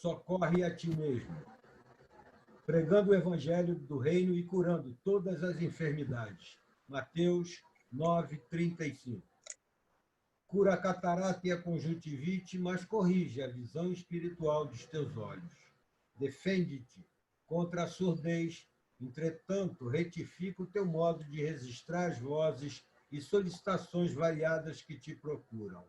socorre a ti mesmo, pregando o evangelho do reino e curando todas as enfermidades. Mateus 9:35. Cura a catarata e a conjuntivite, mas corrige a visão espiritual dos teus olhos. Defende-te contra a surdez, entretanto, retifica o teu modo de registrar as vozes e solicitações variadas que te procuram.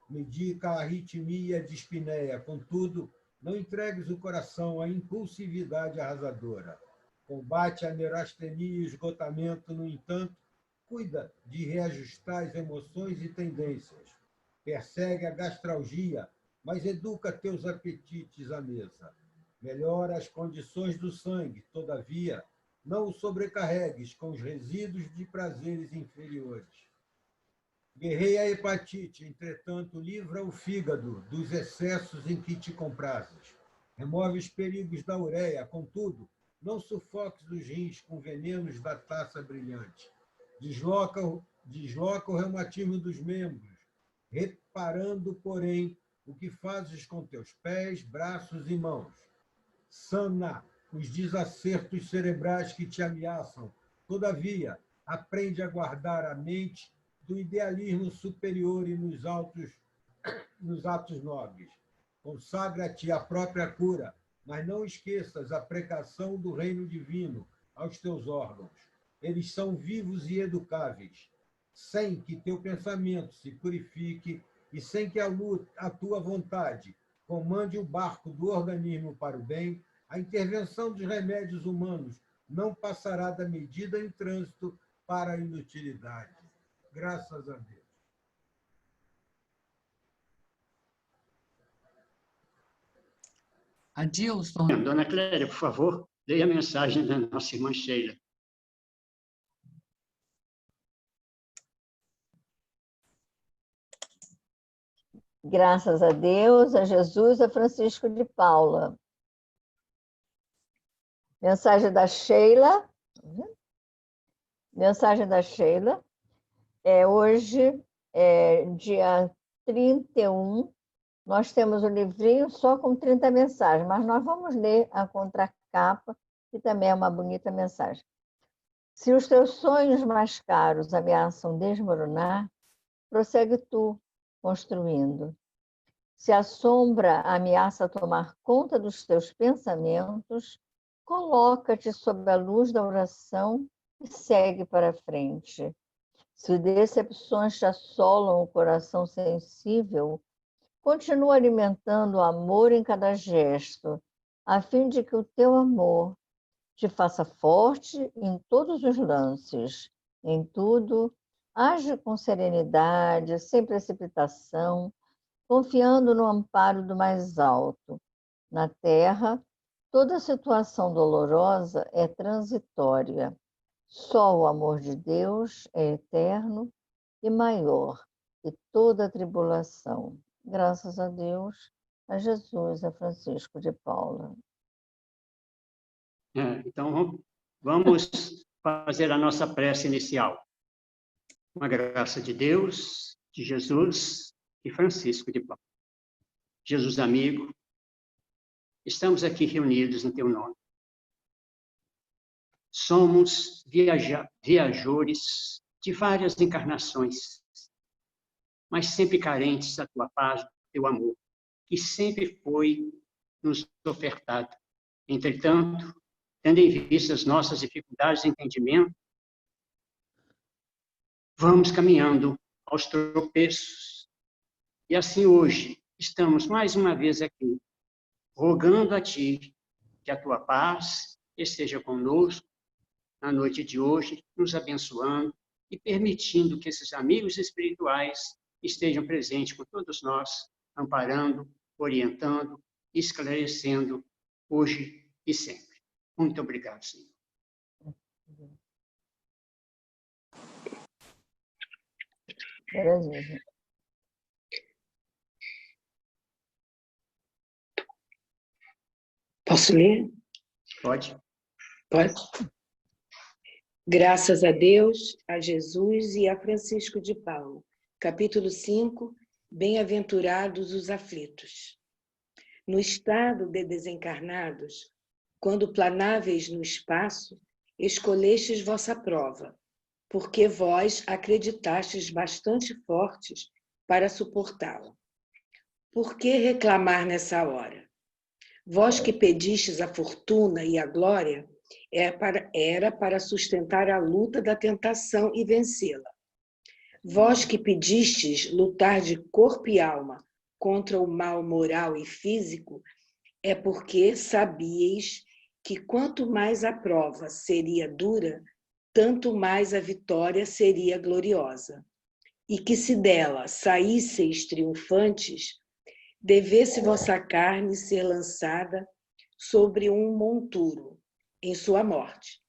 Medica a arritmia e a dispneia, contudo, não entregues o coração à impulsividade arrasadora. Combate a neurastenia e esgotamento, no entanto, cuida de reajustar as emoções e tendências. Persegue a gastralgia, mas educa teus apetites à mesa. Melhora as condições do sangue, todavia, não o sobrecarregues com os resíduos de prazeres inferiores. Guerreia a hepatite, entretanto, livra o fígado dos excessos em que te comprases. Remove os perigos da ureia, contudo, não sufoques os rins com venenos da taça brilhante. Desloca o reumatismo dos membros, reparando, porém, o que fazes com teus pés, braços e mãos. Sana os desacertos cerebrais que te ameaçam. Todavia, aprende a guardar a mente do idealismo superior e nos atos nobres. Consagra-te à própria cura, mas não esqueças a precação do reino divino aos teus órgãos. Eles são vivos e educáveis, sem que teu pensamento se purifique e sem que a tua vontade comande o barco do organismo para o bem, a intervenção dos remédios humanos não passará da medida em trânsito para a inutilidade. Graças a Deus. Adilson. Dona Clélia, por favor, leia a mensagem da nossa irmã Sheila. Graças a Deus, a Jesus, a Francisco de Paula. Mensagem da Sheila. Mensagem da Sheila. Hoje, dia 31, nós temos um livrinho só com 30 mensagens, mas nós vamos ler a contracapa, que também é uma bonita mensagem. Se os teus sonhos mais caros ameaçam desmoronar, prossegue tu, construindo. Se a sombra ameaça tomar conta dos teus pensamentos, coloca-te sob a luz da oração e segue para frente. Se decepções te assolam o coração sensível, continua alimentando o amor em cada gesto, a fim de que o teu amor te faça forte em todos os lances. Em tudo, age com serenidade, sem precipitação, confiando no amparo do mais alto. Na terra, toda situação dolorosa é transitória. Só o amor de Deus é eterno e maior que toda tribulação. Graças a Deus, a Jesus, a Francisco de Paula. Então, vamos fazer a nossa prece inicial. Com a graça de Deus, de Jesus e Francisco de Paula. Jesus amigo, estamos aqui reunidos em teu nome. Somos viajores de várias encarnações, mas sempre carentes da tua paz, do teu amor, que sempre foi nos ofertado. Entretanto, tendo em vista as nossas dificuldades de entendimento, vamos caminhando aos tropeços. E assim hoje, estamos mais uma vez aqui, rogando a ti que a tua paz esteja conosco na noite de hoje, nos abençoando e permitindo que esses amigos espirituais estejam presentes com todos nós, amparando, orientando, esclarecendo, hoje e sempre. Muito obrigado, Senhor. Posso ler? Pode. Pode. Graças a Deus, a Jesus e a Francisco de Paula. Capítulo 5, Bem-aventurados os aflitos. No estado de desencarnados, quando planáveis no espaço, escolhestes vossa prova, porque vós acreditastes bastante fortes para suportá-la. Por que reclamar nessa hora? Vós que pedistes a fortuna e a glória, era para sustentar a luta da tentação e vencê-la. Vós que pedistes lutar de corpo e alma contra o mal moral e físico, é porque sabíeis que quanto mais a prova seria dura, tanto mais a vitória seria gloriosa. E que se dela saísseis triunfantes, devesse vossa carne ser lançada sobre um monturo, em sua morte.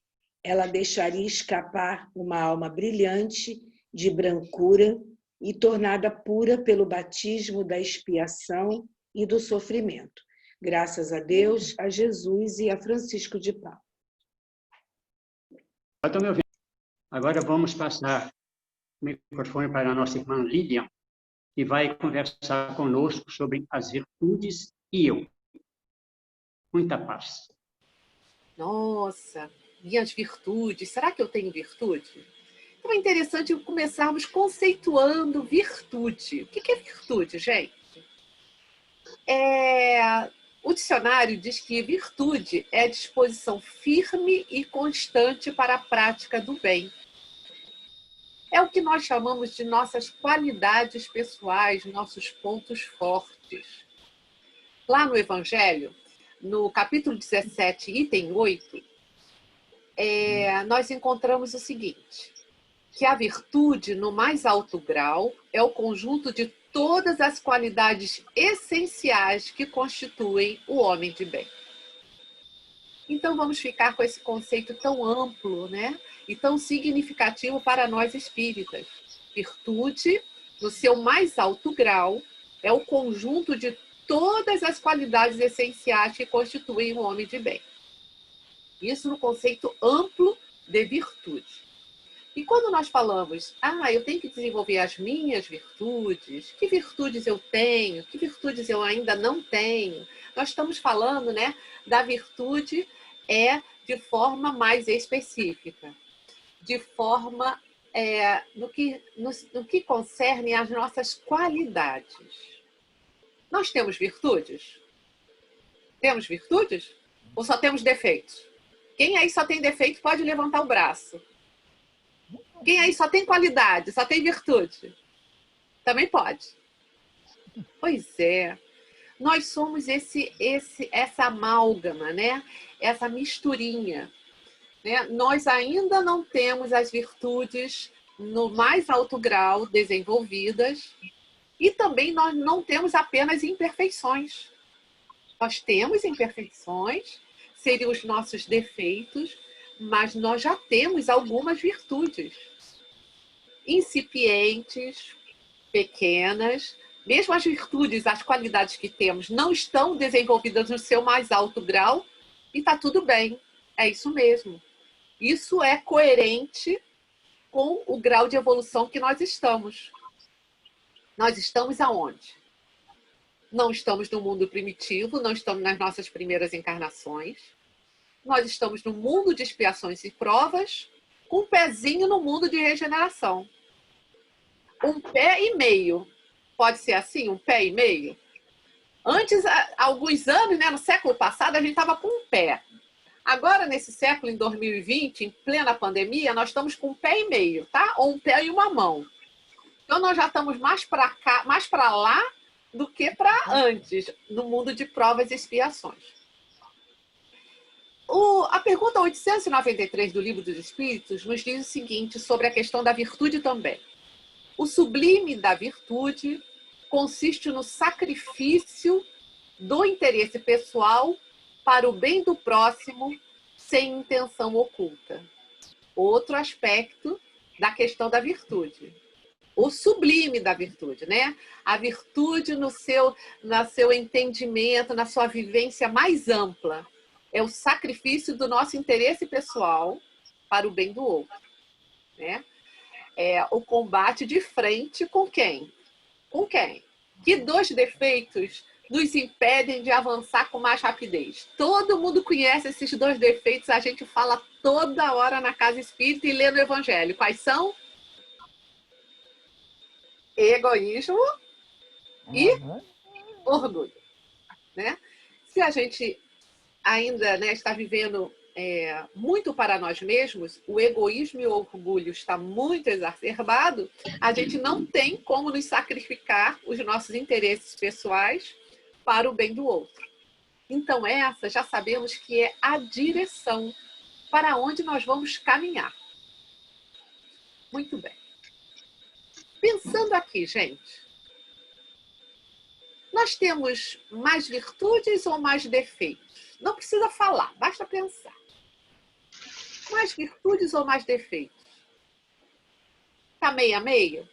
Ela deixaria escapar uma alma brilhante, de brancura e tornada pura pelo batismo da expiação e do sofrimento. Graças a Deus, a Jesus e a Francisco de Paula. Estão me ouvindo? Agora vamos passar o microfone para a nossa irmã Lilian, que vai conversar conosco sobre as virtudes e eu. Muita paz. Nossa, minhas virtudes. Será que eu tenho virtude? Então é interessante começarmos conceituando virtude. O que é virtude, gente? O dicionário diz que virtude é disposição firme e constante para a prática do bem. É o que nós chamamos de nossas qualidades pessoais, nossos pontos fortes. Lá no Evangelho, no capítulo 17, item 8, nós encontramos o seguinte, que a virtude, no mais alto grau, é o conjunto de todas as qualidades essenciais que constituem o homem de bem. Então, vamos ficar com esse conceito tão amplo, né? E tão significativo para nós espíritas. Virtude, no seu mais alto grau, é o conjunto de todas as qualidades essenciais que constituem o homem de bem. Isso no conceito amplo de virtude. E quando nós falamos, eu tenho que desenvolver as minhas virtudes, que virtudes eu tenho, que virtudes eu ainda não tenho, nós estamos falando, né, da virtude de forma mais específica, de forma no que concerne às nossas qualidades. Nós temos virtudes? Temos virtudes? Ou só temos defeitos? Quem aí só tem defeito pode levantar o braço. Quem aí só tem qualidade, só tem virtude? Também pode. Pois é. Nós somos essa amálgama, né? Essa misturinha. Né? Nós ainda não temos as virtudes no mais alto grau desenvolvidas e também nós não temos apenas imperfeições. Nós temos imperfeições, seriam os nossos defeitos, mas nós já temos algumas virtudes. Incipientes, pequenas, mesmo as virtudes, as qualidades que temos não estão desenvolvidas no seu mais alto grau e está tudo bem, é isso mesmo. Isso é coerente com o grau de evolução que nós estamos. Nós estamos aonde? Não estamos no mundo primitivo, não estamos nas nossas primeiras encarnações. Nós estamos no mundo de expiações e provas, com um pezinho no mundo de regeneração. Um pé e meio. Pode ser assim, um pé e meio? Antes, há alguns anos, né, no século passado, a gente estava com um pé. Agora, nesse século, em 2020, em plena pandemia, nós estamos com um pé e meio, tá? Ou um pé e uma mão. Então, nós já estamos mais para cá, mais para lá do que para antes, no mundo de provas e expiações. A pergunta 893 do Livro dos Espíritos nos diz o seguinte sobre a questão da virtude também. O sublime da virtude consiste no sacrifício do interesse pessoal para o bem do próximo sem intenção oculta. Outro aspecto da questão da virtude. O sublime da virtude, né? A virtude no seu entendimento, na sua vivência mais ampla. É o sacrifício do nosso interesse pessoal para o bem do outro. Né? É o combate de frente com quem? Com quem? Que dois defeitos nos impedem de avançar com mais rapidez. Todo mundo conhece esses dois defeitos, a gente fala toda hora na casa espírita e lê no Evangelho. Quais são? Egoísmo e orgulho. Né? Se a gente ainda, né, está vivendo muito para nós mesmos, o egoísmo e o orgulho está muito exacerbado, a gente não tem como nos sacrificar os nossos interesses pessoais para o bem do outro. Então essa já sabemos que é a direção para onde nós vamos caminhar. Muito bem. Pensando aqui, gente, nós temos mais virtudes ou mais defeitos? Não precisa falar, basta pensar. Mais virtudes ou mais defeitos? Está meio a meio?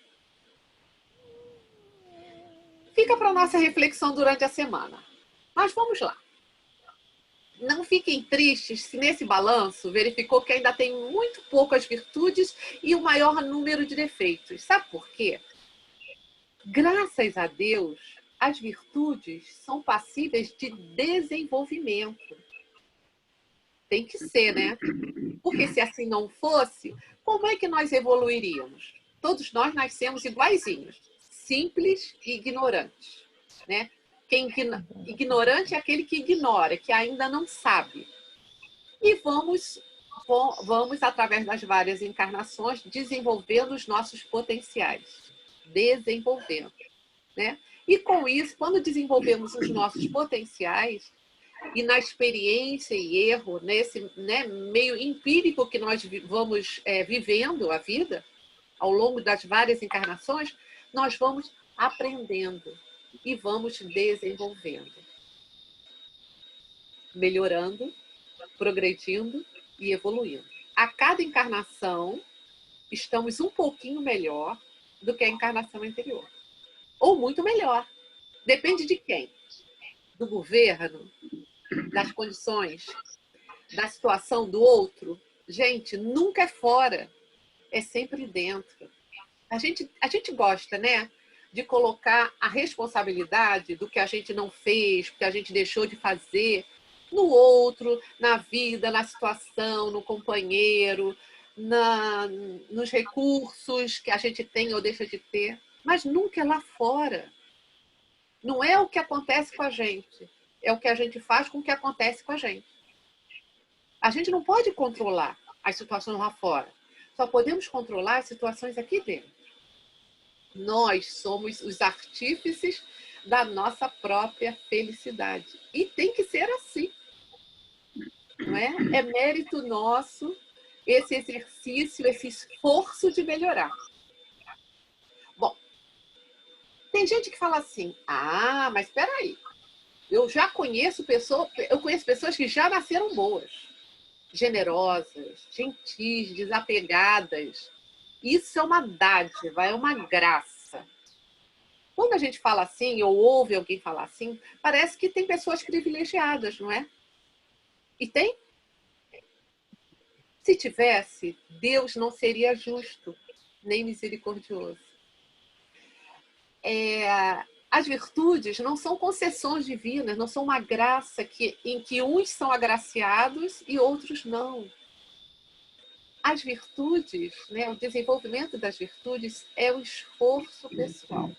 Fica para a nossa reflexão durante a semana. Mas vamos lá. Não fiquem tristes se nesse balanço verificou que ainda tem muito poucas virtudes e o maior número de defeitos. Sabe por quê? Graças a Deus, as virtudes são passíveis de desenvolvimento. Tem que ser, né? Porque se assim não fosse, como é que nós evoluiríamos? Todos nós nascemos iguaizinhos, simples e ignorantes, né? Ignorante é aquele que ignora, que ainda não sabe. E vamos, através das várias encarnações, desenvolvendo os nossos potenciais. Desenvolvendo, né? E com isso, quando desenvolvemos os nossos potenciais, e na experiência e erro, nesse, né, meio empírico que nós vamos vivendo a vida, ao longo das várias encarnações, nós vamos aprendendo e vamos desenvolvendo. Melhorando, progredindo e evoluindo. A cada encarnação, estamos um pouquinho melhor do que a encarnação anterior. Ou muito melhor. Depende de quem? Do governo? Das condições? Da situação do outro? Gente, nunca é fora. É sempre dentro. A gente gosta, né? De colocar a responsabilidade do que a gente não fez, do que a gente deixou de fazer, no outro, na vida, na situação, no companheiro, nos recursos que a gente tem ou deixa de ter. Mas nunca é lá fora. Não é o que acontece com a gente, é o que a gente faz com o que acontece com a gente. A gente não pode controlar as situações lá fora. Só podemos controlar as situações aqui dentro. Nós somos os artífices da nossa própria felicidade. E tem que ser assim. Não é? É mérito nosso esse exercício, esse esforço de melhorar. Bom, tem gente que fala assim, mas espera aí. Eu conheço pessoas que já nasceram boas, generosas, gentis, desapegadas. Isso é uma dádiva, é uma graça. Quando a gente fala assim, ou ouve alguém falar assim, parece que tem pessoas privilegiadas, não é? E tem? Se tivesse, Deus não seria justo, nem misericordioso. As virtudes não são concessões divinas, não são uma graça em que uns são agraciados e outros não. As virtudes, né, o desenvolvimento das virtudes é o esforço pessoal.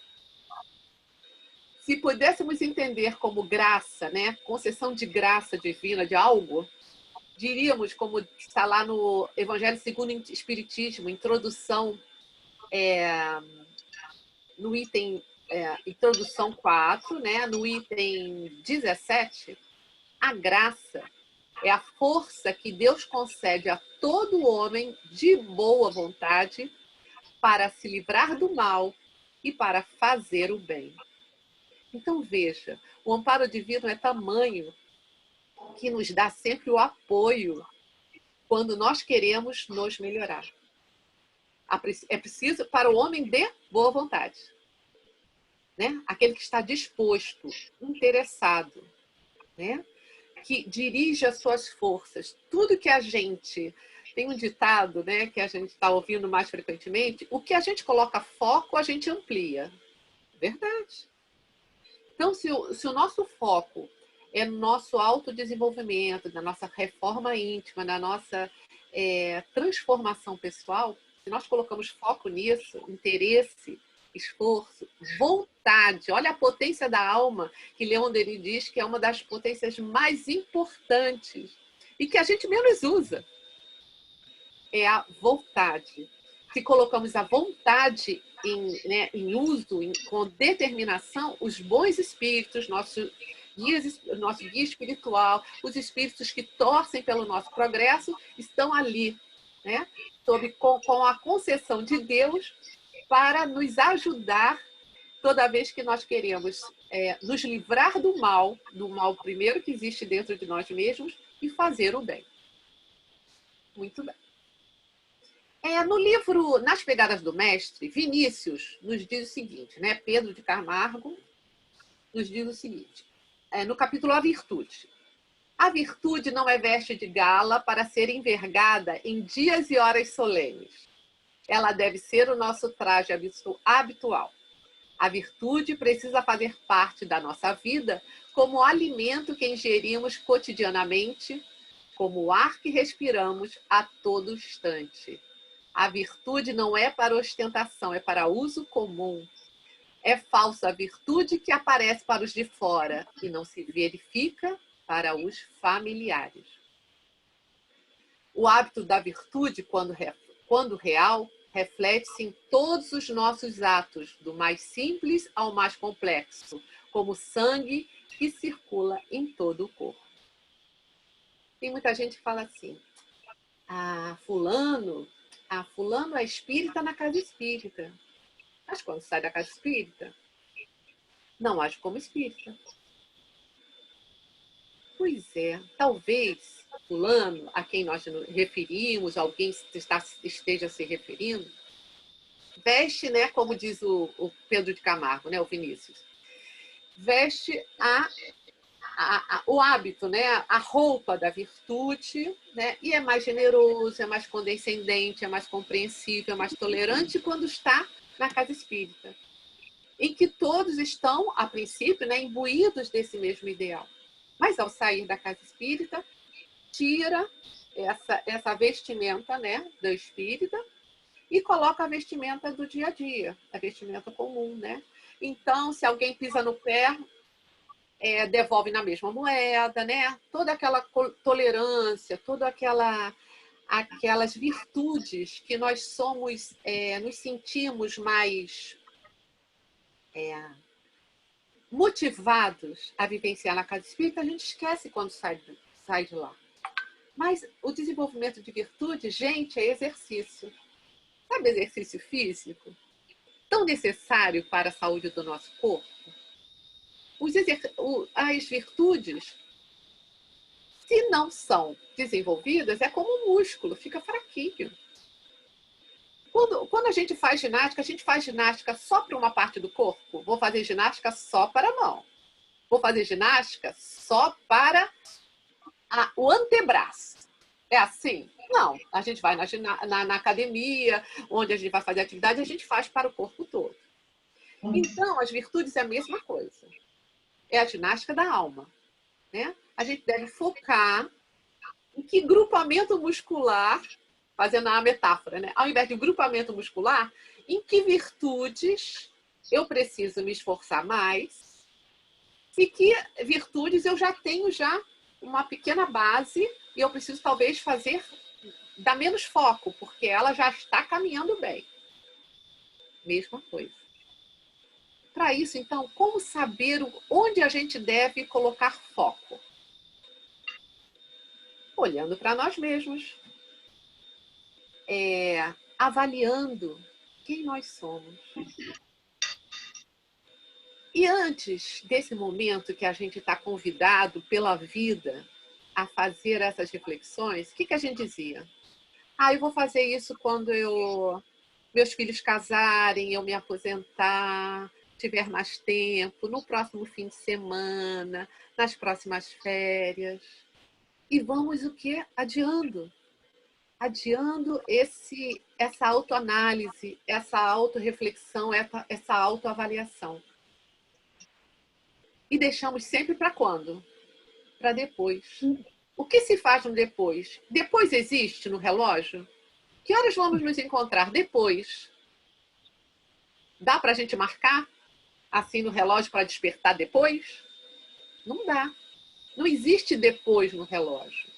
Se pudéssemos entender como graça, né, concessão de graça divina de algo, diríamos, como está lá no Evangelho segundo o Espiritismo, introdução, no item introdução 4, né, no item 17, a graça é a força que Deus concede a todo homem de boa vontade para se livrar do mal e para fazer o bem. Então, veja, o amparo divino é tamanho que nos dá sempre o apoio quando nós queremos nos melhorar. É preciso para o homem de boa vontade, né? Aquele que está disposto, interessado, né? Que dirige as suas forças. Tudo que a gente... Tem um ditado, né, que a gente está ouvindo mais frequentemente, o que a gente coloca foco, a gente amplia. Verdade. Então, se o nosso foco é no nosso autodesenvolvimento, na nossa reforma íntima, na nossa transformação pessoal, se nós colocamos foco nisso, interesse, esforço, vontade, olha a potência da alma, que Leon Denis diz que é uma das potências mais importantes e que a gente menos usa, é a vontade. Se colocamos a vontade em uso, com determinação, os bons espíritos, nosso guia espiritual, os espíritos que torcem pelo nosso progresso, estão ali, né? Com a concessão de Deus para nos ajudar toda vez que nós queremos nos livrar do mal primeiro que existe dentro de nós mesmos e fazer o bem. Muito bem. No livro Nas Pegadas do Mestre, Vinícius nos diz o seguinte, né? Pedro de Camargo nos diz o seguinte, no capítulo A Virtude. A virtude não é veste de gala para ser envergada em dias e horas solenes. Ela deve ser o nosso traje habitual. A virtude precisa fazer parte da nossa vida como o alimento que ingerimos cotidianamente, como o ar que respiramos a todo instante. A virtude não é para ostentação, é para uso comum. É falsa a virtude que aparece para os de fora e não se verifica para os familiares. O hábito da virtude, quando real, reflete-se em todos os nossos atos, do mais simples ao mais complexo, como o sangue que circula em todo o corpo. Tem muita gente que fala assim, fulano é espírita na casa espírita. Mas quando sai da casa espírita, não age como espírita. Pois é, talvez fulano, a quem nós nos referimos, alguém esteja se referindo, veste, né, como diz o Pedro de Camargo, né, o Vinícius, veste o hábito, né, a roupa da virtude, né, e é mais generoso, é mais condescendente, é mais compreensível, é mais tolerante quando está na casa espírita, em que todos estão, a princípio, né, imbuídos desse mesmo ideal. Mas ao sair da casa espírita, tira essa vestimenta, né, do espírita e coloca a vestimenta do dia a dia, a vestimenta comum, né? Então, se alguém pisa no pé, devolve na mesma moeda, né? Toda aquela tolerância, toda aquelas virtudes que nós somos, nos sentimos mais motivados a vivenciar na casa espírita, a gente esquece quando sai de lá. Mas o desenvolvimento de virtude, gente, é exercício. Sabe, exercício físico? Tão necessário para a saúde do nosso corpo. As virtudes, se não são desenvolvidas, é como um músculo, fica fraquinho. Quando a gente faz ginástica só para uma parte do corpo. Vou fazer ginástica só para a mão. Vou fazer ginástica só para o antebraço. É assim? Não. A gente vai na academia, onde a gente vai fazer atividade, a gente faz para o corpo todo. Então, as virtudes é a mesma coisa. É a ginástica da alma, né? A gente deve focar em que grupamento muscular, fazendo a metáfora, né? Ao invés de grupamento muscular, em que virtudes eu preciso me esforçar mais e que virtudes eu já tenho uma pequena base e eu preciso talvez dar menos foco, porque ela já está caminhando bem. Mesma coisa. Para isso, então, como saber onde a gente deve colocar foco? Olhando para nós mesmos. Avaliando quem nós somos. E antes desse momento que a gente está convidado pela vida a fazer essas reflexões, o que a gente dizia? Eu vou fazer isso quando meus filhos casarem, eu me aposentar, tiver mais tempo, no próximo fim de semana, nas próximas férias. E vamos o quê? Adiando essa autoanálise, essa autorreflexão, essa autoavaliação. E deixamos sempre para quando? Para depois. O que se faz no depois? Depois existe no relógio? Que horas vamos nos encontrar depois? Dá para a gente marcar assim no relógio para despertar depois? Não dá. Não existe depois no relógio.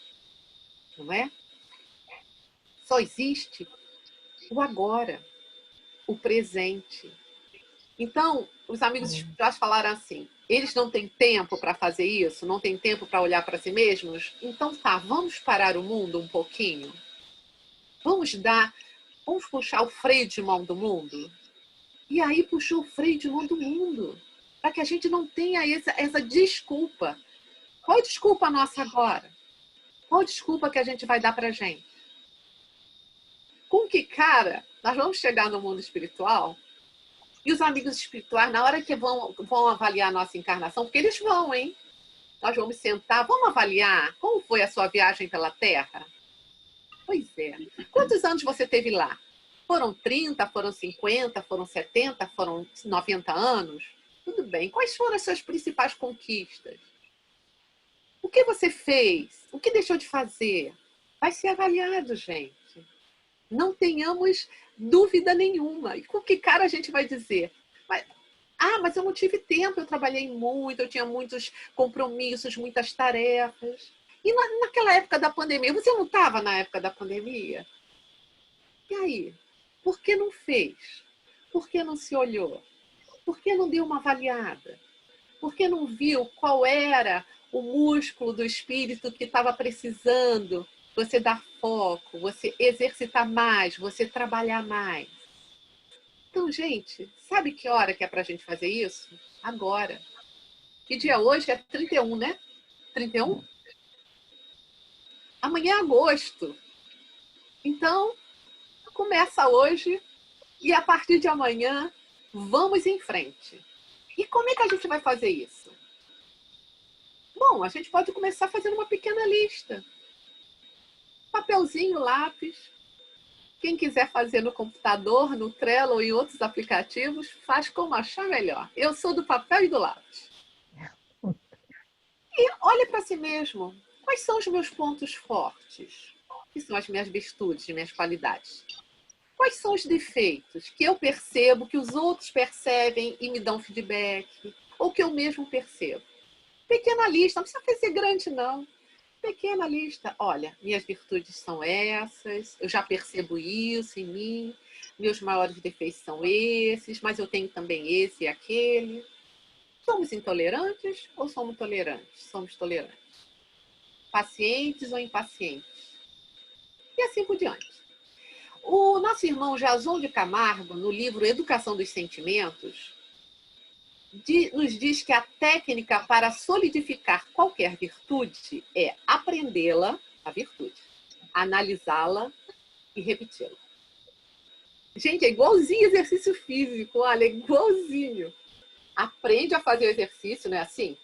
Não é? Só existe o agora, o presente. Então, os amigos espirituais falaram assim, eles não têm tempo para fazer isso, não têm tempo para olhar para si mesmos, então tá, vamos parar o mundo um pouquinho? Vamos puxar o freio de mão do mundo? E aí puxou o freio de mão do mundo, para que a gente não tenha essa desculpa. Qual a desculpa nossa agora? Qual a desculpa que a gente vai dar para a gente? Com que cara nós vamos chegar no mundo espiritual? E os amigos espirituais, na hora que vão avaliar a nossa encarnação, porque eles vão, hein? Nós vamos sentar, vamos avaliar como foi a sua viagem pela Terra? Pois é. Quantos anos você teve lá? Foram 30, foram 50, foram 70, foram 90 anos? Tudo bem. Quais foram as suas principais conquistas? O que você fez? O que deixou de fazer? Vai ser avaliado, gente. Não tenhamos dúvida nenhuma. E com que cara a gente vai dizer? Mas eu não tive tempo, eu trabalhei muito, eu tinha muitos compromissos, muitas tarefas. E naquela época da pandemia, você não estava na época da pandemia? E aí? Por que não fez? Por que não se olhou? Por que não deu uma avaliada? Por que não viu qual era o músculo do espírito que estava precisando? Você dar foco, você exercitar mais, você trabalhar mais. Então, gente, sabe que hora que é para a gente fazer isso? Agora. Que dia hoje? É 31, né? 31? Amanhã é agosto. Então, começa hoje e a partir de amanhã, vamos em frente. E como é que a gente vai fazer isso? Bom, a gente pode começar fazendo uma pequena lista. Papelzinho, lápis. Quem quiser fazer no computador, no Trello ou em outros aplicativos, faz como achar melhor. Eu sou do papel e do lápis. E olha para si mesmo. Quais são os meus pontos fortes? Que são as minhas virtudes, minhas qualidades? Quais são os defeitos que eu percebo, que os outros percebem e me dão feedback? Ou que eu mesmo percebo? Pequena lista, não precisa fazer grande, não. Pequena lista. Olha, minhas virtudes são essas, eu já percebo isso em mim, meus maiores defeitos são esses, mas eu tenho também esse e aquele. Somos intolerantes ou somos tolerantes? Somos tolerantes. Pacientes ou impacientes? E assim por diante. O nosso irmão Jason de Camargo, no livro Educação dos Sentimentos, nos diz que a técnica para solidificar qualquer virtude é aprendê-la, a virtude, analisá-la e repeti-la. Gente, é igualzinho exercício físico, olha, é igualzinho. Aprende a fazer o exercício, não é assim?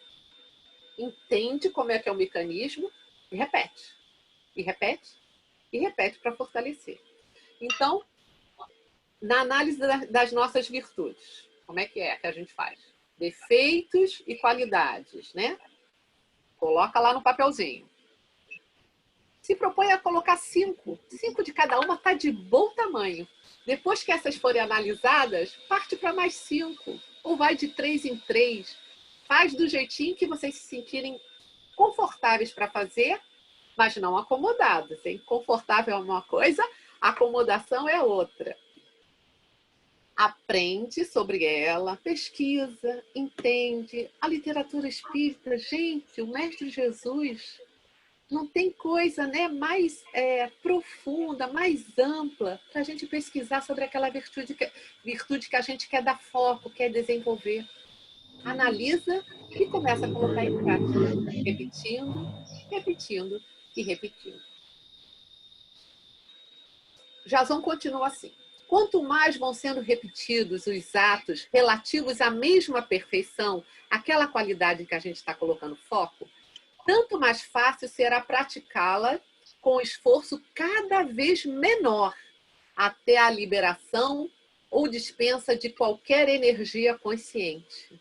Entende como é que é o mecanismo e repete. E repete, e repete para fortalecer. Então, na análise das nossas virtudes, como é que a gente faz? Defeitos e qualidades, né? Coloca lá no papelzinho. Se propõe a colocar 5. 5 de cada uma está de bom tamanho. Depois que essas forem analisadas, parte para mais 5. Ou vai de 3 em 3. Faz do jeitinho que vocês se sentirem confortáveis para fazer, mas não acomodados, hein? Confortável é uma coisa, acomodação é outra. Aprende sobre ela, pesquisa, entende. A literatura espírita, gente, o Mestre Jesus, não tem coisa, né, mais profunda, mais ampla para a gente pesquisar sobre aquela virtude que a gente quer dar foco, quer desenvolver. Analisa e começa a colocar em prática, repetindo, repetindo e repetindo. Jason continua assim. Quanto mais vão sendo repetidos os atos relativos à mesma perfeição, aquela qualidade que a gente está colocando foco, tanto mais fácil será praticá-la com esforço cada vez menor, até a liberação ou dispensa de qualquer energia consciente.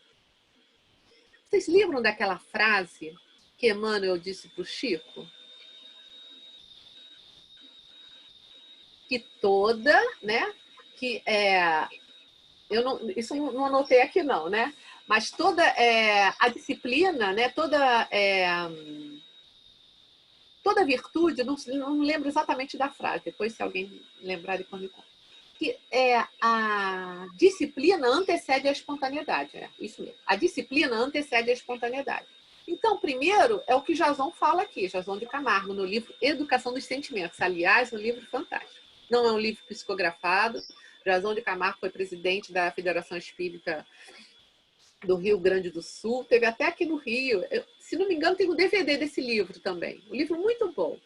Vocês lembram daquela frase que Emmanuel disse para o Chico? Que toda, né? Que isso não anotei aqui não, né? Mas toda a disciplina, né? Toda virtude, não lembro exatamente da frase. Depois, se alguém lembrar, depois me conta. Que a disciplina antecede a espontaneidade. Isso mesmo. A disciplina antecede a espontaneidade. Então, primeiro, é o que Jason fala aqui, Jason de Camargo, no livro Educação dos Sentimentos. Aliás, um livro fantástico. Não é um livro psicografado. Jason de Camargo foi presidente da Federação Espírita do Rio Grande do Sul. Teve até aqui no Rio. Se não me engano, tem um DVD desse livro também. Um livro muito bom.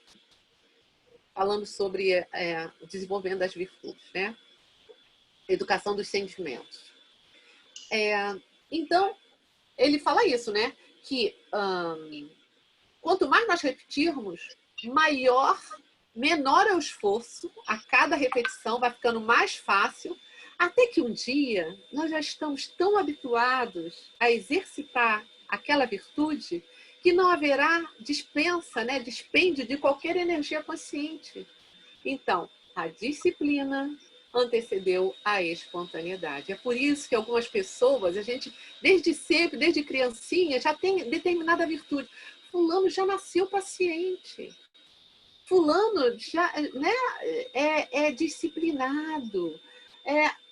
Falando sobre o desenvolvimento das virtudes, né? Educação dos sentimentos. Então, ele fala isso, né? Que quanto mais nós repetirmos, menor é o esforço, a cada repetição vai ficando mais fácil, até que um dia nós já estamos tão habituados a exercitar aquela virtude que não haverá dispensa, né, dispêndio de qualquer energia consciente. Então, a disciplina antecedeu a espontaneidade. É por isso que algumas pessoas, a gente, desde sempre, desde criancinha, já tem determinada virtude. Fulano já nasceu paciente. Fulano já, né, é disciplinado.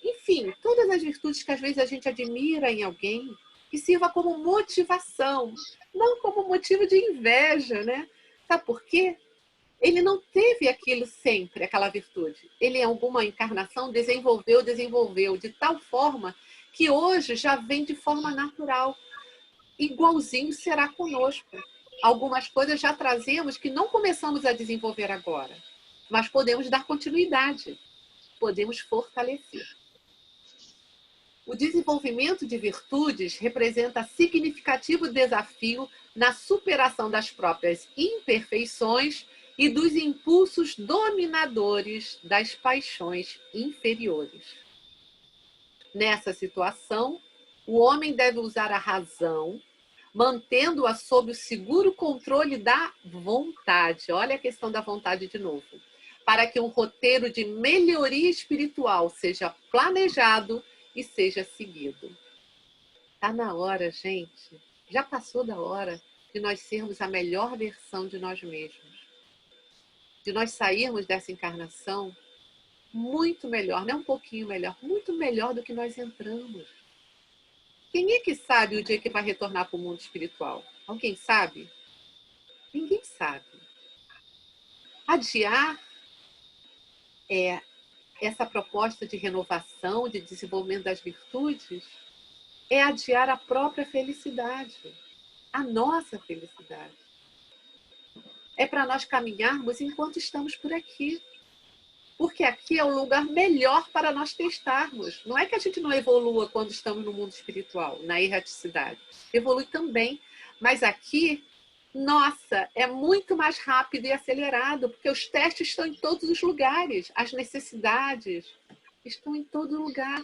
Enfim, todas as virtudes que às vezes a gente admira em alguém, que sirva como motivação, não como motivo de inveja, né? Sabe por quê? Ele não teve aquilo sempre, aquela virtude. Ele, em alguma encarnação, desenvolveu de tal forma que hoje já vem de forma natural. Igualzinho será conosco. Algumas coisas já trazemos que não começamos a desenvolver agora, mas podemos dar continuidade, podemos fortalecer. O desenvolvimento de virtudes representa significativo desafio na superação das próprias imperfeições e dos impulsos dominadores das paixões inferiores. Nessa situação, o homem deve usar a razão, mantendo-a sob o seguro controle da vontade. Olha a questão da vontade de novo. Para que um roteiro de melhoria espiritual seja planejado e seja seguido. Está na hora, gente. Já passou da hora de nós sermos a melhor versão de nós mesmos. De nós sairmos dessa encarnação muito melhor, não um pouquinho melhor, muito melhor do que nós entramos. Quem é que sabe o dia que vai retornar para o mundo espiritual? Alguém sabe? Ninguém sabe. Adiar essa proposta de renovação, de desenvolvimento das virtudes, é adiar a própria felicidade, a nossa felicidade. É para nós caminharmos enquanto estamos por aqui. Porque aqui é o lugar melhor para nós testarmos. Não é que a gente não evolua quando estamos no mundo espiritual, na erraticidade. Evolui também. Mas aqui, nossa, é muito mais rápido e acelerado, porque os testes estão em todos os lugares. As necessidades estão em todo lugar.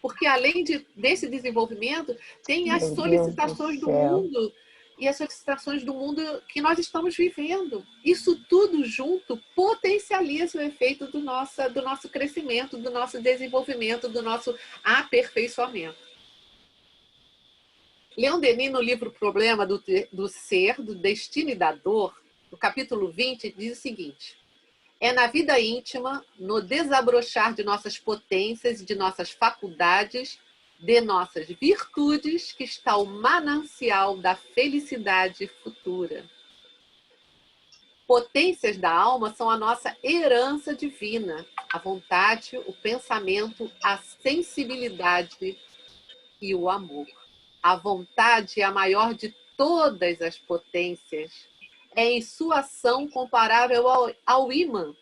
Porque além desse desenvolvimento, tem as solicitações do mundo e as solicitações do mundo que nós estamos vivendo. Isso tudo junto potencializa o efeito do nosso crescimento, do nosso desenvolvimento, do nosso aperfeiçoamento. Leon Denis, no livro Problema do Ser, do Destino e da Dor, no capítulo 20, diz o seguinte: é na vida íntima, no desabrochar de nossas potências e de nossas faculdades, de nossas virtudes, que está o manancial da felicidade futura. Potências da alma são a nossa herança divina, a vontade, o pensamento, a sensibilidade e o amor. A vontade é a maior de todas as potências. É em sua ação comparável ao ímã.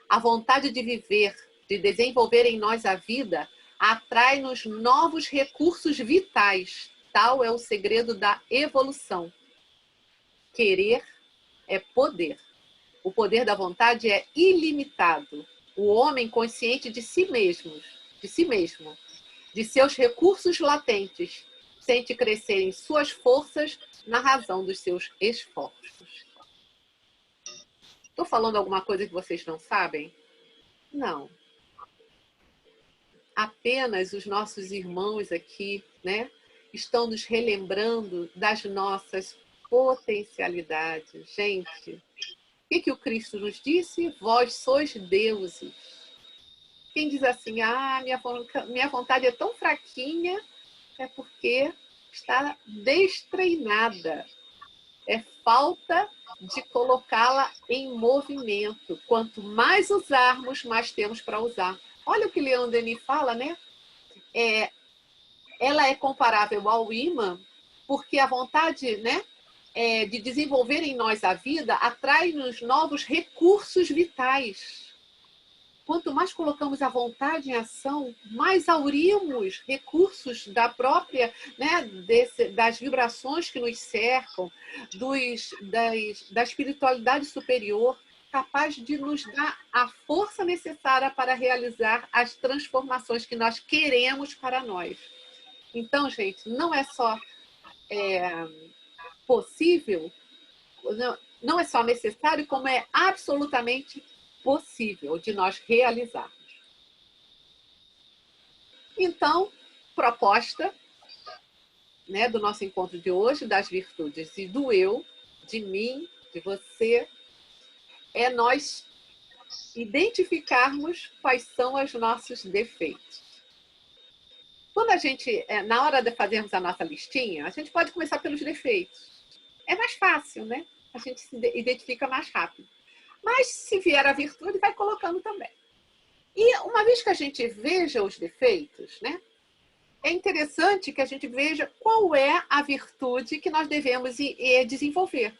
A vontade de viver, de desenvolver em nós a vida, atrai-nos novos recursos vitais. Tal é o segredo da evolução. Querer é poder. O poder da vontade é ilimitado. O homem consciente de si mesmo, de seus recursos latentes, sente crescer em suas forças na razão dos seus esforços. Estou falando alguma coisa que vocês não sabem? Não. Apenas os nossos irmãos aqui, né, estão nos relembrando das nossas potencialidades. Gente, o que o Cristo nos disse? Vós sois deuses. Quem diz assim, minha vontade é tão fraquinha, é porque está destreinada. É falta de colocá-la em movimento. Quanto mais usarmos, mais temos para usar. Olha o que Leon Denis fala, né? Ela é comparável ao imã, porque a vontade, né, de desenvolver em nós a vida atrai-nos novos recursos vitais. Quanto mais colocamos a vontade em ação, mais aurimos recursos da própria, né, das vibrações que nos cercam, da espiritualidade superior, capaz de nos dar a força necessária para realizar as transformações que nós queremos para nós. Então, gente, não é só possível, não é só necessário, como é absolutamente possível de nós realizarmos. Então, proposta, né, do nosso encontro de hoje, das virtudes e do eu, de mim, de você, é nós identificarmos quais são os nossos defeitos. Quando a gente, na hora de fazermos a nossa listinha, a gente pode começar pelos defeitos. É mais fácil, né? A gente se identifica mais rápido. Mas se vier a virtude, vai colocando também. E uma vez que a gente veja os defeitos, né, é interessante que a gente veja qual é a virtude que nós devemos desenvolver.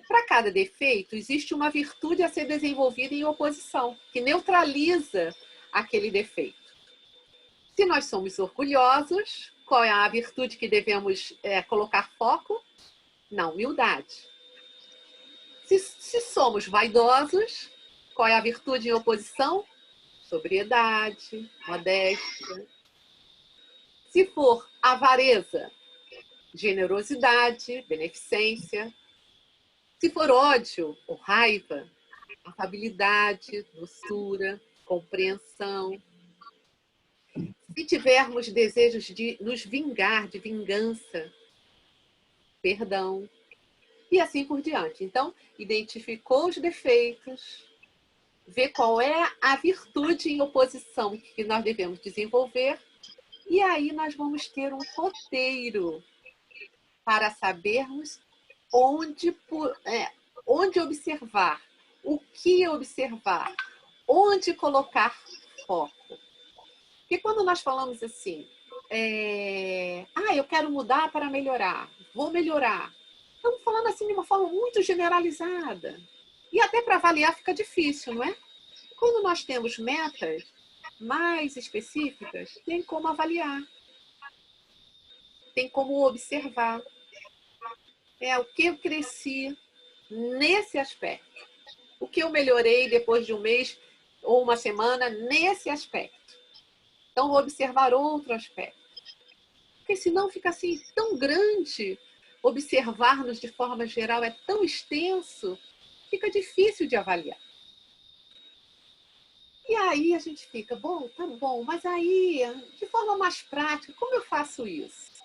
Para cada defeito, existe uma virtude a ser desenvolvida em oposição, que neutraliza aquele defeito. Se nós somos orgulhosos, qual é a virtude que devemos colocar foco? Na humildade. Se somos vaidosos, qual é a virtude em oposição? Sobriedade, modéstia. Se for avareza, generosidade, beneficência. Se for ódio ou raiva, afabilidade, doçura, compreensão. Se tivermos desejos de nos vingar, de vingança, perdão, e assim por diante. Então, identificou os defeitos, vê qual é a virtude em oposição que nós devemos desenvolver, e aí nós vamos ter um roteiro para sabermos onde observar, o que observar, onde colocar foco. Porque quando nós falamos assim, eu quero mudar para melhorar, vou melhorar. Estamos falando assim de uma forma muito generalizada. E até para avaliar fica difícil, não é? Quando nós temos metas mais específicas, tem como avaliar. Tem como observar. O que eu cresci nesse aspecto. O que eu melhorei depois de um mês ou uma semana nesse aspecto. Então, vou observar outro aspecto. Porque senão fica assim tão grande. Observar-nos de forma geral é tão extenso, fica difícil de avaliar. E aí a gente fica, tá bom, mas aí, de forma mais prática, como eu faço isso?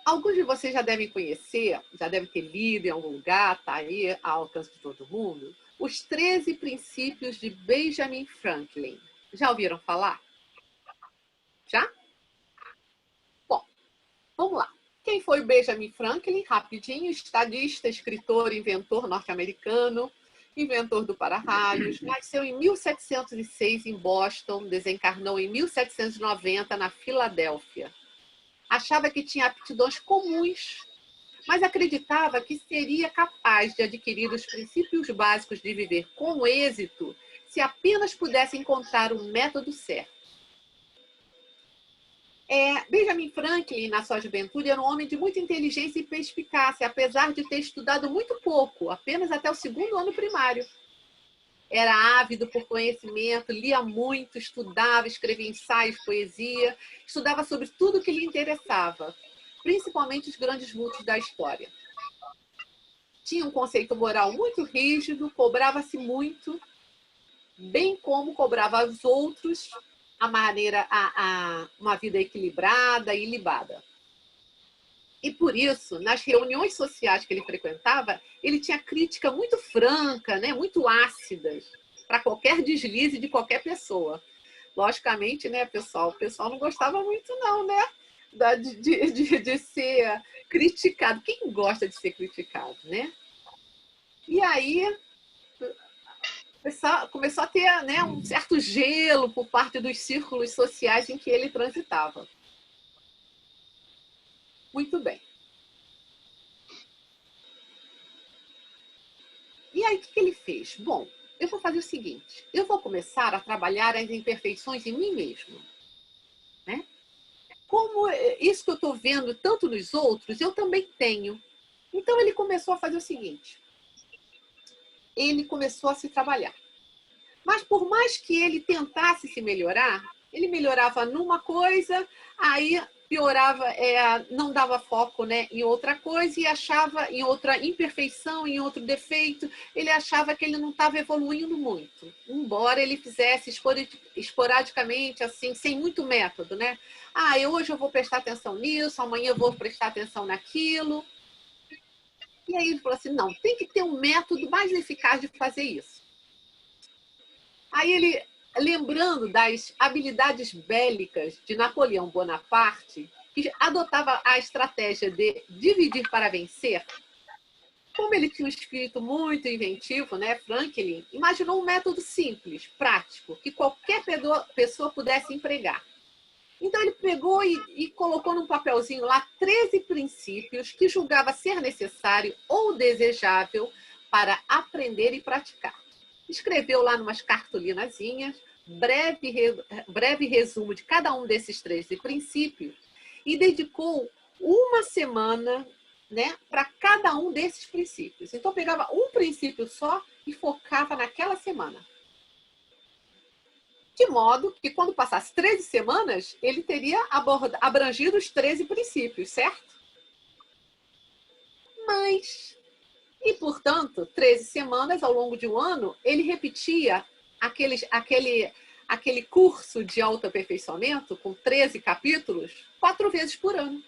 Alguns de vocês já devem conhecer, já devem ter lido em algum lugar, está aí ao alcance de todo mundo, os 13 princípios de Benjamin Franklin. Já ouviram falar? Já? Bom, vamos lá. Quem foi o Benjamin Franklin? Rapidinho, estadista, escritor, inventor norte-americano, inventor do para-raios. Nasceu em 1706 em Boston, desencarnou em 1790 na Filadélfia. Achava que tinha aptidões comuns, mas acreditava que seria capaz de adquirir os princípios básicos de viver com êxito se apenas pudesse encontrar o método certo. Benjamin Franklin, na sua juventude, era um homem de muita inteligência e perspicácia, apesar de ter estudado muito pouco, apenas até o 2º ano primário. era ávido por conhecimento, lia muito, estudava, escrevia ensaios, poesia, estudava sobre tudo que lhe interessava, principalmente os grandes vultos da história. Tinha um conceito moral muito rígido, cobrava-se muito, bem como cobrava aos outros uma vida equilibrada e ilibada. E por isso, nas reuniões sociais que ele frequentava, ele tinha crítica muito franca, né, muito ácidas, para qualquer deslize de qualquer pessoa. Logicamente, né, pessoal? O pessoal não gostava muito, não, né? De ser criticado. Quem gosta de ser criticado, né? E aí começou a ter, né, um certo gelo por parte dos círculos sociais em que ele transitava. Muito bem. E aí, o que ele fez? Bom, eu vou fazer o seguinte, eu vou começar a trabalhar as imperfeições em mim mesmo. Né? Como isso que eu estou vendo tanto nos outros, eu também tenho. Então, ele começou a fazer o seguinte, ele começou a se trabalhar. Mas por mais que ele tentasse se melhorar, ele melhorava numa coisa, aí piorava, não dava foco, né, em outra coisa e achava em outra imperfeição, em outro defeito, ele achava que ele não estava evoluindo muito, embora ele fizesse esporadicamente, assim, sem muito método, né? Hoje eu vou prestar atenção nisso, amanhã eu vou prestar atenção naquilo. E aí ele falou assim, não, tem que ter um método mais eficaz de fazer isso. Aí ele, lembrando das habilidades bélicas de Napoleão Bonaparte, que adotava a estratégia de dividir para vencer, como ele tinha um espírito muito inventivo, né, Franklin imaginou um método simples, prático, que qualquer pessoa pudesse empregar. Então ele pegou e colocou num papelzinho lá 13 princípios que julgava ser necessário ou desejável para aprender e praticar. Escreveu lá numas cartolinazinhas, breve resumo de cada um desses 13 princípios e dedicou uma semana, né, para cada um desses princípios. Então, pegava um princípio só e focava naquela semana. De modo que, quando passasse 13 semanas, ele teria abrangido os 13 princípios, certo? E, portanto, 13 semanas ao longo de um ano, ele repetia aquele curso de autoaperfeiçoamento com 13 capítulos 4 vezes por ano.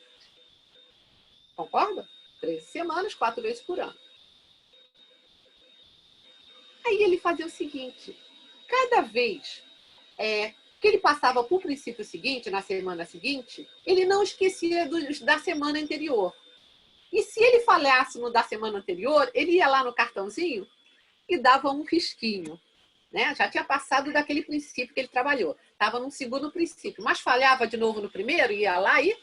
Concorda? 13 semanas, 4 vezes por ano. Aí ele fazia o seguinte, cada vez que ele passava para o princípio seguinte, na semana seguinte, ele não esquecia da semana anterior. E se ele falhasse no da semana anterior, ele ia lá no cartãozinho e dava um risquinho. Né? Já tinha passado daquele princípio que ele trabalhou. Estava no segundo princípio, mas falhava de novo no primeiro, ia lá e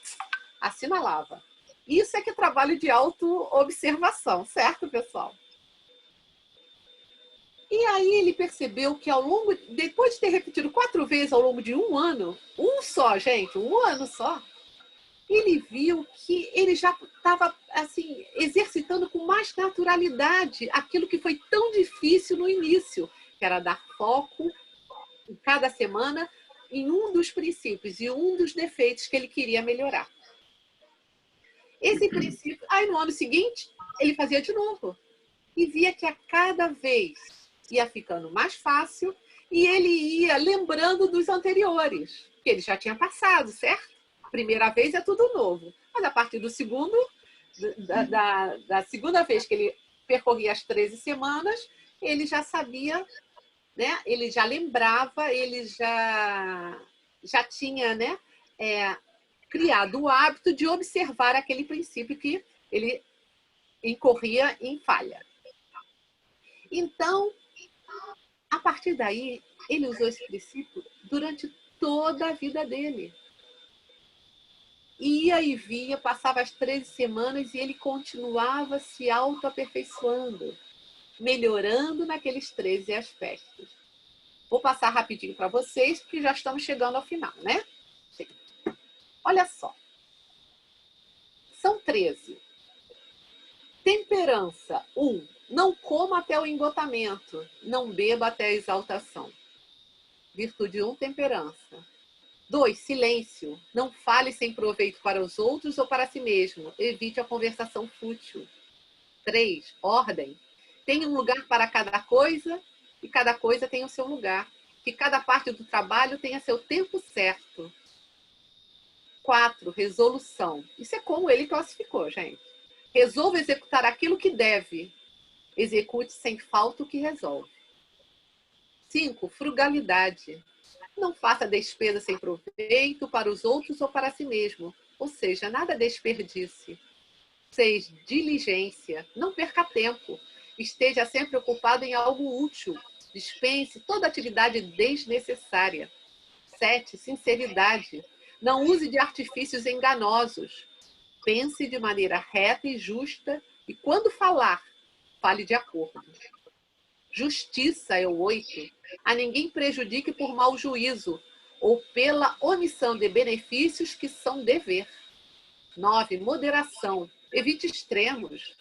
assinalava. Isso é que é trabalho de auto-observação, certo, pessoal? E aí ele percebeu que depois de ter repetido 4 vezes ao longo de um ano, um ano só, ele viu que ele já estava assim, exercitando com mais naturalidade aquilo que foi tão difícil no início, que era dar foco em cada semana em um dos princípios e um dos defeitos que ele queria melhorar. Esse princípio, aí no ano seguinte, ele fazia de novo. E via que a cada vez ia ficando mais fácil e ele ia lembrando dos anteriores, que ele já tinha passado, certo? A primeira vez é tudo novo. Mas a partir do segundo, da segunda vez que ele percorria as 13 semanas, ele já sabia, né? Ele já lembrava, ele já tinha, né, criado o hábito de observar aquele princípio que ele incorria em falha. Então, a partir daí, ele usou esse princípio durante toda a vida dele. Ia e vinha, passava as 13 semanas e ele continuava se autoaperfeiçoando, melhorando naqueles 13 aspectos. Vou passar rapidinho para vocês, porque já estamos chegando ao final, né? Sim. Olha só. São 13. Temperança. 1. Não coma até o emgotamento, não beba até a exaltação. Virtude 1, temperança. 2. Silêncio. Não fale sem proveito para os outros ou para si mesmo. Evite a conversação fútil. 3. Ordem. Tem um lugar para cada coisa e cada coisa tem o seu lugar. Que cada parte do trabalho tenha seu tempo certo. 4. Resolução. Isso é como ele classificou, gente. Resolva executar aquilo que deve. Execute sem falta o que resolve. 5. Frugalidade. Não faça despesa sem proveito para os outros ou para si mesmo. Ou seja, nada desperdice. 6. Diligência. Não perca tempo. Esteja sempre ocupado em algo útil. Dispense toda atividade desnecessária. 7. Sinceridade. Não use de artifícios enganosos. Pense de maneira reta e justa e, quando falar, fale de acordo. Justiça é o 8. A ninguém prejudique por mau juízo ou pela omissão de benefícios que são dever. 9. Moderação. Evite extremos.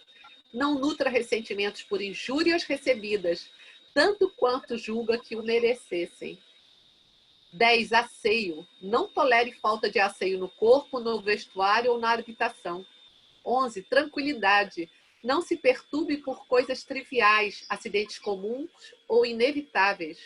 Não nutra ressentimentos por injúrias recebidas, tanto quanto julga que o merecessem. 10. Asseio. Não tolere falta de asseio no corpo, no vestuário ou na habitação. 11. Tranquilidade. Não se perturbe por coisas triviais, acidentes comuns ou inevitáveis.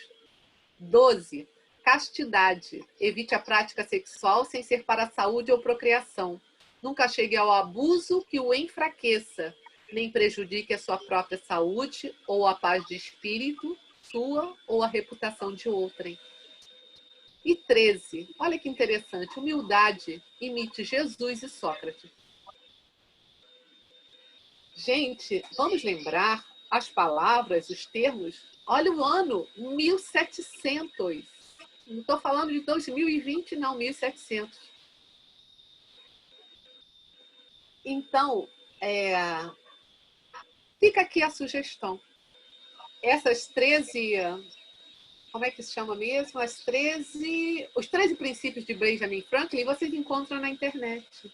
12. Castidade. Evite a prática sexual sem ser para a saúde ou procriação. Nunca chegue ao abuso que o enfraqueça, nem prejudique a sua própria saúde ou a paz de espírito, sua ou a reputação de outrem. E 13. Olha que interessante. Humildade. Imite Jesus e Sócrates. Gente, vamos lembrar as palavras, os termos. Olha o ano, 1700. Não estou falando de 2020, não, 1700. Então, fica aqui a sugestão. Essas 13... Como é que se chama mesmo? Os 13 princípios de Benjamin Franklin, vocês encontram na internet.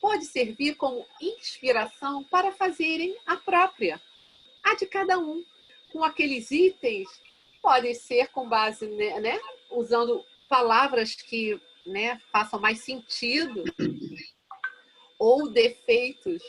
Pode servir como inspiração para fazerem a própria, a de cada um. Com aqueles itens, pode ser com base, né, usando palavras que, né, façam mais sentido, ou defeitos,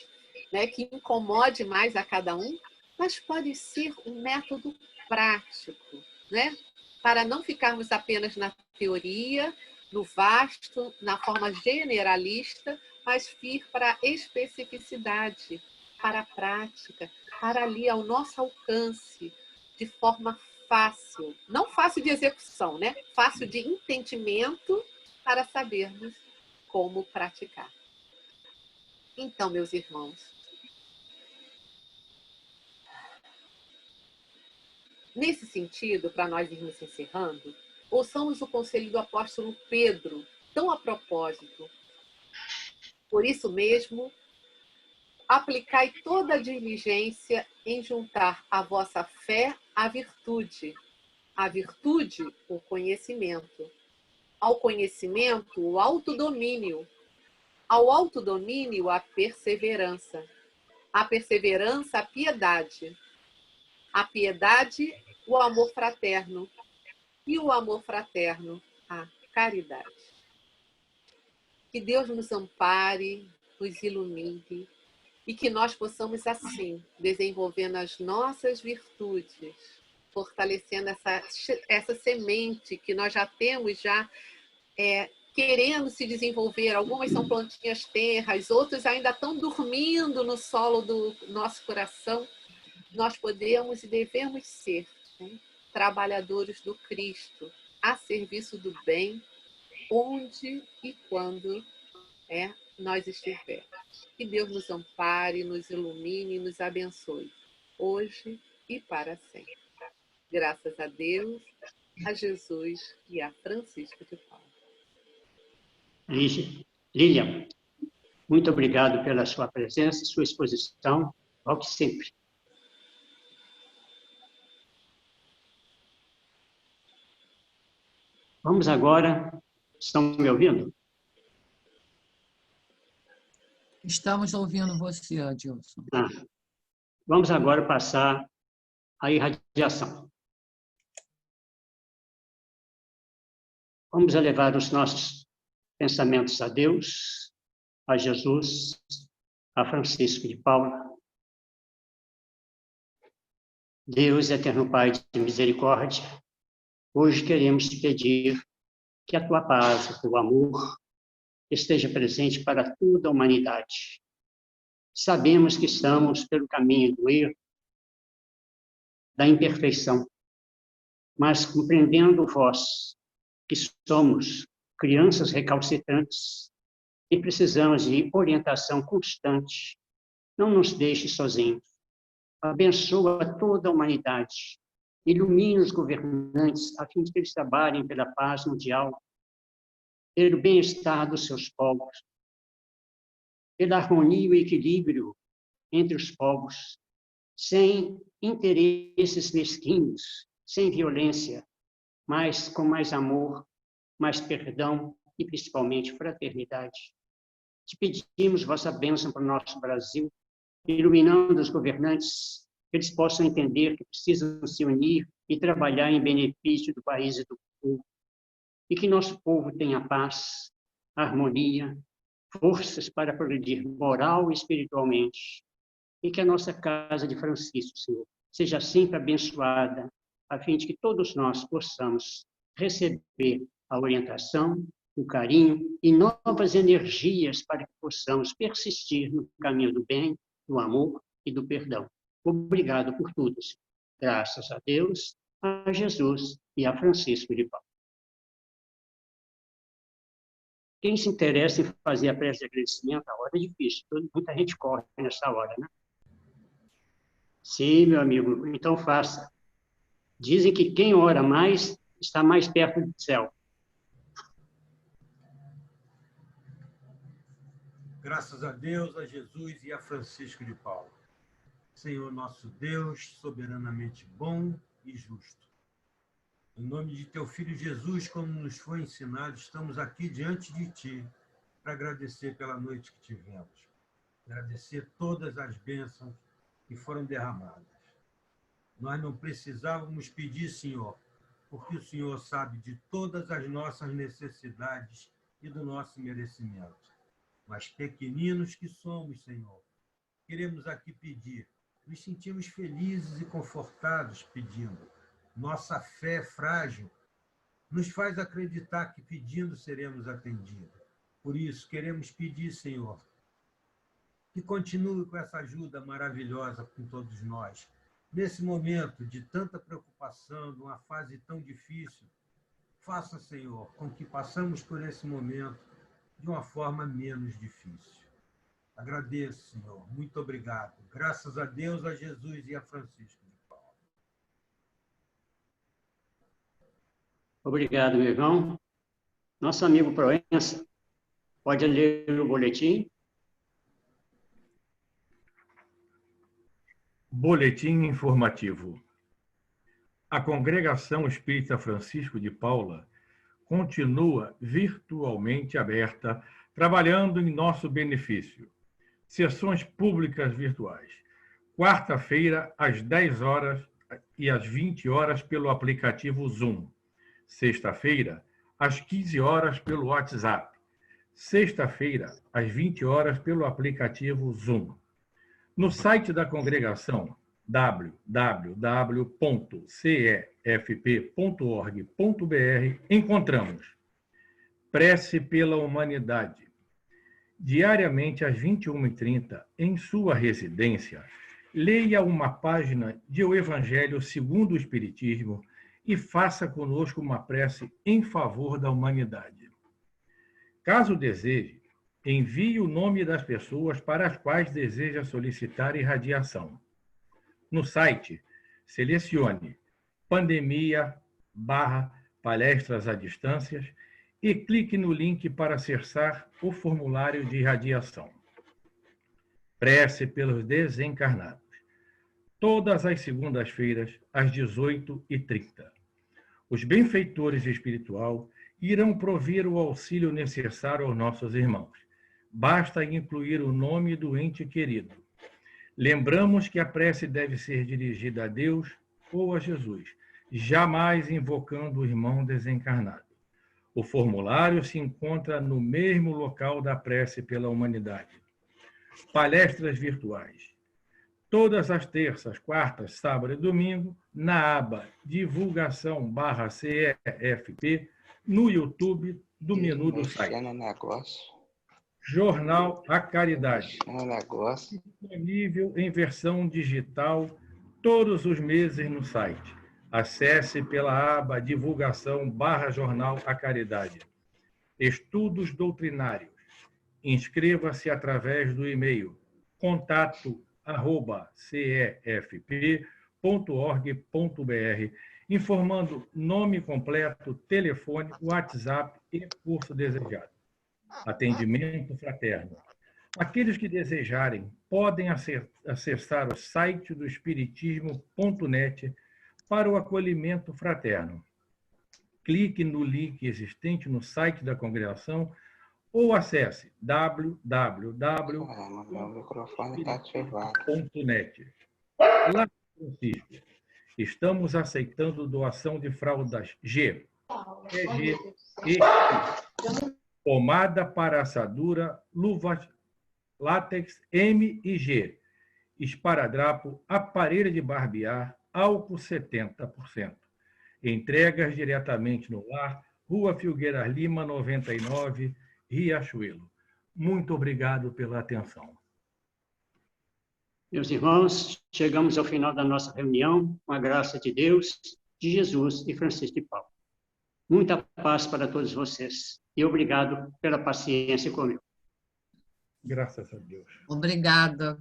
né, que incomode mais a cada um, mas pode ser um método prático, né, para não ficarmos apenas na teoria, no vasto, na forma generalista, mas vir para a especificidade, para a prática, para ali ao nosso alcance, de forma fácil. Não fácil de execução, né? Fácil de entendimento, para sabermos como praticar. Então, meus irmãos, nesse sentido, para nós irmos encerrando, ouçamos o conselho do apóstolo Pedro, tão a propósito. Por isso mesmo, aplicai toda a diligência em juntar a vossa fé à virtude, o conhecimento, ao conhecimento, o autodomínio, ao autodomínio, a perseverança, a piedade, a piedade, o amor fraterno, e o amor fraterno, a caridade. Que Deus nos ampare, nos ilumine e que nós possamos, assim, desenvolvendo as nossas virtudes, fortalecendo essa semente que nós já temos, querendo se desenvolver. Algumas são plantinhas terras, outras ainda estão dormindo no solo do nosso coração. Nós podemos e devemos ser, né, trabalhadores do Cristo, a serviço do bem, onde e quando nós estivermos. Que Deus nos ampare, nos ilumine e nos abençoe, hoje e para sempre. Graças a Deus, a Jesus e a Francisco de Paula. Lilian, muito obrigado pela sua presença, sua exposição. Volte sempre. Vamos agora. Estão me ouvindo? Estamos ouvindo você, Adilson. Vamos agora passar à irradiação. Vamos elevar os nossos pensamentos a Deus, a Jesus, a Francisco de Paula. Deus, eterno Pai de misericórdia, hoje queremos te pedir que a tua paz, o teu amor, esteja presente para toda a humanidade. Sabemos que estamos pelo caminho do erro, da imperfeição, mas compreendendo vós que somos crianças recalcitrantes e precisamos de orientação constante, não nos deixe sozinhos. Abençoa toda a humanidade, ilumine os governantes a fim de que eles trabalhem pela paz mundial, pelo bem-estar dos seus povos, pela harmonia e equilíbrio entre os povos, sem interesses mesquinhos, sem violência, mas com mais amor, mais perdão e principalmente fraternidade. Te pedimos vossa bênção para o nosso Brasil, iluminando os governantes, que eles possam entender que precisam se unir e trabalhar em benefício do país e do povo, e que nosso povo tenha paz, harmonia, forças para progredir moral e espiritualmente, e que a nossa casa de Francisco, Senhor, seja sempre abençoada, a fim de que todos nós possamos receber a orientação, o carinho e novas energias para que possamos persistir no caminho do bem, do amor e do perdão. Obrigado por tudo, Senhor. Graças a Deus, a Jesus e a Francisco de Paula. Quem se interessa em fazer a prece de agradecimento, a hora é difícil, muita gente corre nessa hora, né? Sim, meu amigo, então faça. Dizem que quem ora mais está mais perto do céu. Graças a Deus, a Jesus e a Francisco de Paula. Senhor nosso Deus, soberanamente bom e justo. Em nome de teu Filho Jesus, como nos foi ensinado, estamos aqui diante de ti para agradecer pela noite que tivemos. Agradecer todas as bênçãos que foram derramadas. Nós não precisávamos pedir, Senhor, porque o Senhor sabe de todas as nossas necessidades e do nosso merecimento. Mas pequeninos que somos, Senhor, queremos aqui pedir. Nos sentimos felizes e confortados pedindo. Nossa fé frágil nos faz acreditar que pedindo seremos atendidos. Por isso, queremos pedir, Senhor, que continue com essa ajuda maravilhosa com todos nós. Nesse momento de tanta preocupação, numa fase tão difícil, faça, Senhor, com que passamos por esse momento de uma forma menos difícil. Agradeço, Senhor. Muito obrigado. Graças a Deus, a Jesus e a Francisco de Paula. Obrigado, meu irmão. Nosso amigo Proença, pode ler o boletim? Boletim informativo. A Congregação Espírita Francisco de Paula continua virtualmente aberta, trabalhando em nosso benefício. Sessões públicas virtuais. Quarta-feira, às 10 horas e às 20 horas pelo aplicativo Zoom. Sexta-feira, às 15 horas pelo WhatsApp. Sexta-feira, às 20 horas pelo aplicativo Zoom. No site da congregação, www.cefp.org.br, encontramos Prece pela Humanidade. Diariamente, às 21h30, em sua residência, leia uma página de O Evangelho segundo o Espiritismo e faça conosco uma prece em favor da humanidade. Caso deseje, envie o nome das pessoas para as quais deseja solicitar irradiação. No site, selecione pandemia/palestras à distância e clique no link para acessar o formulário de irradiação. Prece pelos desencarnados. Todas as segundas-feiras, às 18h30. Os benfeitores espiritual irão prover o auxílio necessário aos nossos irmãos. Basta incluir o nome do ente querido. Lembramos que a prece deve ser dirigida a Deus ou a Jesus, jamais invocando o irmão desencarnado. O formulário se encontra no mesmo local da prece pela humanidade. Palestras virtuais. Todas as terças, quartas, sábado e domingo, na aba divulgação/CEFP, no YouTube do menu do site. Jornal A Caridade. Disponível em versão digital todos os meses no site. Acesse pela aba divulgação/Jornal A Caridade. Estudos doutrinários. Inscreva-se através do e-mail contato@cefp.org.br, informando nome completo, telefone, WhatsApp e curso desejado. Atendimento fraterno. Aqueles que desejarem podem acessar o site do espiritismo.net para o acolhimento fraterno. Clique no link existente no site da congregação ou acesse www.espiritismo.net. Lá, Francisco, estamos aceitando doação de fraldas G, EG e X, pomada para assadura, luvas látex M e G, esparadrapo, aparelho de barbear, álcool 70%. Entregas diretamente no lar, Rua Filgueiras Lima, 99, Riachuelo. Muito obrigado pela atenção. Meus irmãos, chegamos ao final da nossa reunião, com a graça de Deus, de Jesus e Francisco de Paulo. Muita paz para todos vocês e obrigado pela paciência comigo. Graças a Deus. Obrigada.